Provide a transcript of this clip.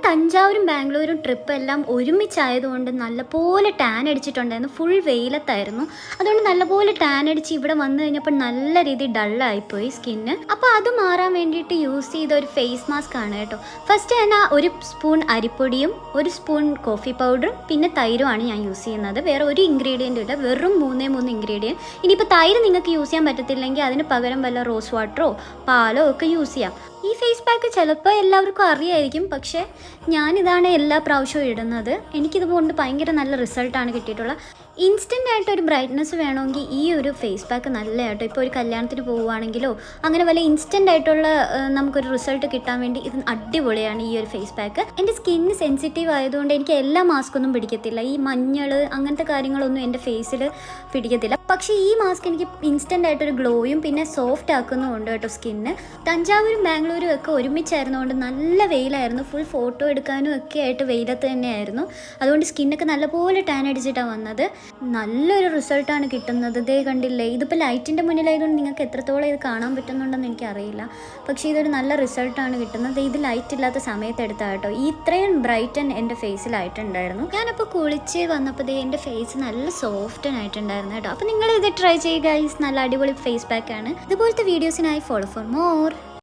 തഞ്ചാവൂരും ബാംഗ്ലൂരും trip എല്ലാം ഒരുമിച്ചായതുകൊണ്ട് നല്ലപോലെ tan അടിച്ചിട്ടുണ്ടായിരുന്നു. Full വെയിലത്തായിരുന്നു. അതുകൊണ്ട് നല്ലപോലെ ടാൻ അടിച്ച് ഇവിടെ വന്നു കഴിഞ്ഞപ്പോൾ നല്ല രീതിയിൽ ഡള്ളായിപ്പോയി സ്കിന്ന്. അപ്പോൾ അത് മാറാൻ വേണ്ടിയിട്ട് യൂസ് ചെയ്ത ഒരു ഫേസ് മാസ്ക് ആണ് കേട്ടോ. ഫസ്റ്റ് തന്നെ ഒരു സ്പൂൺ അരിപ്പൊടിയും ഒരു സ്പൂൺ കോഫി പൗഡറും പിന്നെ തൈരുമാണ് ഞാൻ യൂസ് ചെയ്യുന്നത്. വേറെ ഒരു ഇൻഗ്രീഡിയൻറ്റും ഇല്ല, വെറും 3 ഇൻഗ്രീഡിയൻറ്റ്. ഇനിയിപ്പോൾ തൈര് നിങ്ങൾക്ക് യൂസ് ചെയ്യാൻ പറ്റത്തില്ലെങ്കിൽ അതിന് പകരം വല്ല റോസ് വാട്ടറോ പാലോ ഒക്കെ യൂസ് ചെയ്യാം. ഈ ഫേസ് പാക്ക് ചിലപ്പോൾ എല്ലാവർക്കും അറിയായിരിക്കും, പക്ഷേ ഞാനിതാണ് എല്ലാ പ്രാവശ്യവും ഇടുന്നത്. എനിക്കിതുകൊണ്ട് ഭയങ്കര നല്ല റിസൾട്ടാണ് കിട്ടിയിട്ടുള്ളത്. ഇൻസ്റ്റൻ്റ് ആയിട്ട് ഒരു ബ്രൈറ്റ്നസ് വേണമെങ്കിൽ ഈ ഒരു ഫേസ് പാക്ക് നല്ല കേട്ടോ. ഇപ്പോൾ ഒരു കല്യാണത്തിന് പോവുകയാണെങ്കിലോ അങ്ങനെ വല്ല ഇൻസ്റ്റൻ്റ് ആയിട്ടുള്ള നമുക്കൊരു റിസൾട്ട് കിട്ടാൻ വേണ്ടി ഇത് അടിപൊളിയാണ് ഈ ഒരു ഫേസ് പാക്ക്. എൻ്റെ സ്കിന്ന് സെൻസിറ്റീവ് ആയതുകൊണ്ട് എനിക്ക് എല്ലാ മാസ്കൊന്നും പിടിക്കത്തില്ല. ഈ മഞ്ഞൾ അങ്ങനത്തെ കാര്യങ്ങളൊന്നും എൻ്റെ ഫേസിൽ പിടിക്കത്തില്ല. പക്ഷേ ഈ മാസ്ക് എനിക്ക് ഇൻസ്റ്റൻ്റ് ആയിട്ടൊരു ഗ്ലോയും പിന്നെ സോഫ്റ്റ് ആക്കുന്നുമുണ്ട് കേട്ടോ സ്കിന്ന്. തഞ്ചാവൂരും ബാംഗ്ലൂരും ഒക്കെ ഒരുമിച്ചായിരുന്നുകൊണ്ട് നല്ല വെയിലായിരുന്നു. ഫുൾ ഫോട്ടോ എടുക്കാനും ഒക്കെ ആയിട്ട് വെയിലത്ത് തന്നെയായിരുന്നു. അതുകൊണ്ട് സ്കിന്നൊക്കെ നല്ലപോലെ ടാൻ അടിച്ചിട്ടാണ് വന്നത്. നല്ലൊരു റിസൾട്ടാണ് കിട്ടുന്നത്. ഇതേ കണ്ടില്ലേ, ഇതിപ്പോൾ ലൈറ്റിൻ്റെ മുന്നിലായതുകൊണ്ട് നിങ്ങൾക്ക് എത്രത്തോളം ഇത് കാണാൻ പറ്റുന്നുണ്ടെന്ന് എനിക്കറിയില്ല, പക്ഷേ ഇതൊരു നല്ല റിസൾട്ടാണ് കിട്ടുന്നത്. ഇത് ലൈറ്റ് ഇല്ലാത്ത സമയത്ത് എടുത്താൽ കേട്ടോ. ഇത്രയും ബ്രൈറ്റൻ എൻ്റെ ഫേസിലായിട്ടുണ്ടായിരുന്നു. ഞാനപ്പോൾ കുളിച്ച് വന്നപ്പോൾ എൻ്റെ ഫേസ് നല്ല സോഫ്റ്റനായിട്ടുണ്ടായിരുന്നു കേട്ടോ. അപ്പോൾ നിങ്ങൾ ഇത് ട്രൈ ചെയ്യുക ഗൈസ്. നല്ല അടിപൊളി ഫേസ് പാക്കാണ്. ഇതുപോലത്തെ വീഡിയോസിനായി ഫോളോ ഫോർ മോർ.